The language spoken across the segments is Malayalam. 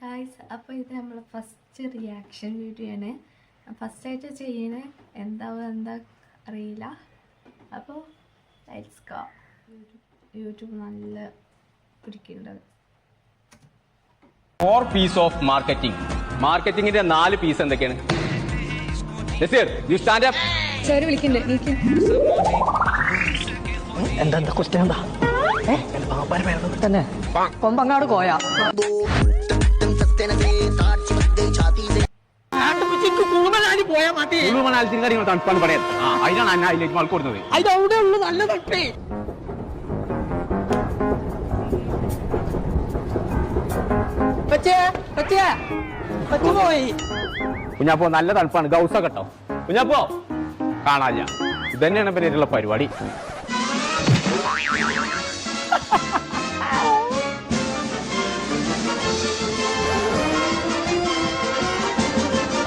ഗായ്സ്, അപ്പോൾ ഇത് നമ്മൾ ഫസ്റ്റ് റിയാക്ഷൻ വീഡിയോ ആണ്. ഫസ്റ്റായിട്ട് ചെയ്യണേ, എന്താ അറിയില്ല. അപ്പോൾ ലെറ്റ്സ് ഗോ. യൂട്യൂബ് നല്ല പിടിക്കുന്നുണ്ട്. 4 പീസ് ഓഫ് മാർക്കറ്റിംഗ്. മാർക്കറ്റിംഗിന്റെ 4 പീസ് എന്തൊക്കെയാണ്? എന്താ ക്വസ്റ്റ്യൻ എന്താ? തന്നെ കൊമ്പങ്ങാട് കോയ തണുപ്പാണ് പറയാം. അതിനാണ് അന്ന അതിലേക്ക് ആൾക്ക് കൊടുക്കുന്നത്. അതിന്റെ ഉള്ളു നല്ല തട്ടേ. പോയി കുഞ്ഞാപ്പോ നല്ല തണുപ്പാണ്. ഗൗസ കേട്ടോ കുഞ്ഞാപ്പോ കാണാല്ല. ഇത് തന്നെയാണ് പേരുള്ള പരിപാടി.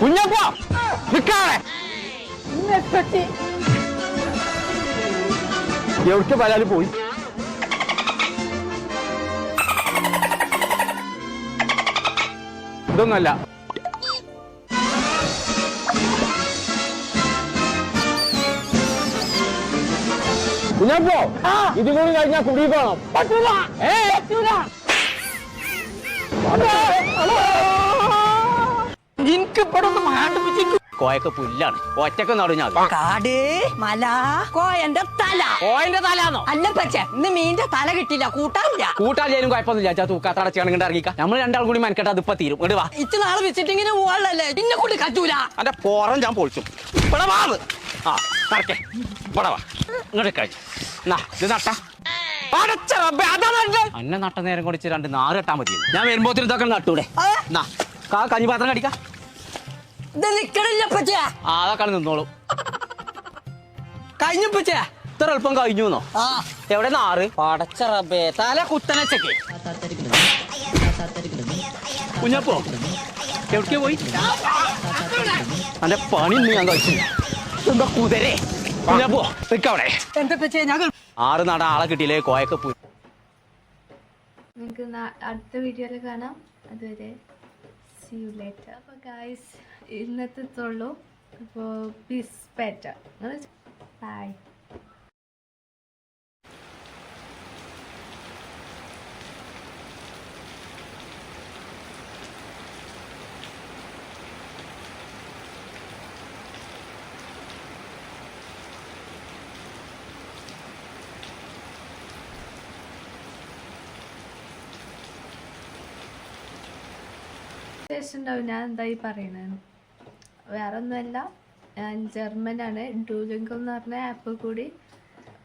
കുഞ്ഞാപ്പോ നിക്കാളെ എവിടേക്ക് പലാല് പോയി. ഇതൊന്നുമല്ല. കുഞ്ഞാപ്പോ ഇതും കൂടി കഴിഞ്ഞാൽ കുടി പോണം. കോയൊക്കെ പുല്ലാണ്. ഒറ്റക്ക് നടുഞ്ഞാൽ കാട് മല കോയന്റെ തല. കോയന്റെ തലാന്നോ? അല്ല പക്ഷേ ഇന്ന് മീന്റെ തല കിട്ടില്ല. കൂട്ടാനില്ല. കൂട്ടാലും കുഴപ്പമൊന്നുമില്ല. തൂക്കാത്തടച്ചാണെങ്കിൽ ഇറങ്ങിക്കാം. നമ്മൾ രണ്ടാൾ കൂടി മനക്കെട്ട് അതിപ്പോ തീരും. ഇങ്ങോട്ട് വാ. ഇച്ച് നാളെ വിസിറ്റിങ്ങിന് പോകാനല്ലേ ഇന്നെ കൂടി കറ്റൂല. അന്റെ പോറം ഞാൻ പൊളിച്ചു. ഇവിടെ വാ. ആ കറക്കേ ഇവിടെ വാ. ഇങ്ങോട്ട് കഴിച്ചു ഇത് നട്ട അന്നെ നട്ട നേരം കുടിച്ച് 2 നാറ് കെട്ടാൻ മതി. ഞാൻ വരുമ്പോത്തിന് ഇതൊക്കെ നട്ടൂടെ. കഞ്ഞി പാത്രം കടിക്കാം. ഇത് നിക്കണില്ല പച്ചേ. അതൊക്കെ നിന്നോളൂ. കഴിഞ്ഞപ്പച്ചേ ഇത്ര എളുപ്പം കഴിഞ്ഞുന്നോ? എവിടെ നാറ് പടച്ച റബ്ബേ. തല കുത്തനച്ചക്ക് കുഞ്ഞപ്പോ എവിടേക്ക് പോയി? അന്റെ പണി ഇന്ന് ഞാൻ കഴിച്ചു. എന്താ കുതിരേ കുഞ്ഞപ്പോ നിക്കവിടെ. 6 നട ആളെ കിട്ടിയില്ലേ. കോയൊക്കെ പോയി. നിങ്ങൾക്ക് അടുത്ത വീഡിയോയിൽ കാണാം. അതുവരെ see you later. അപ്പോൾ ഗായ്സ് ഇന്നത്തെ ഉള്ളൂ. അപ്പോൾ പീസ് പെറ്റ ബൈ. ഉണ്ടാവും ഞാൻ എന്തായി പറയുന്നത്. വേറെ ഒന്നുമല്ല, ഞാൻ ജർമ്മനാണ്. ഡൂലിംഗോ എന്ന് പറഞ്ഞ ആപ്പ് കൂടി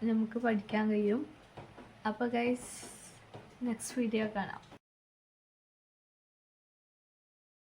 നമുക്ക് പഠിക്കാൻ കഴിയും. അപ്പോൾ ഗൈസ് നെക്സ്റ്റ് വീഡിയോ കാണാം.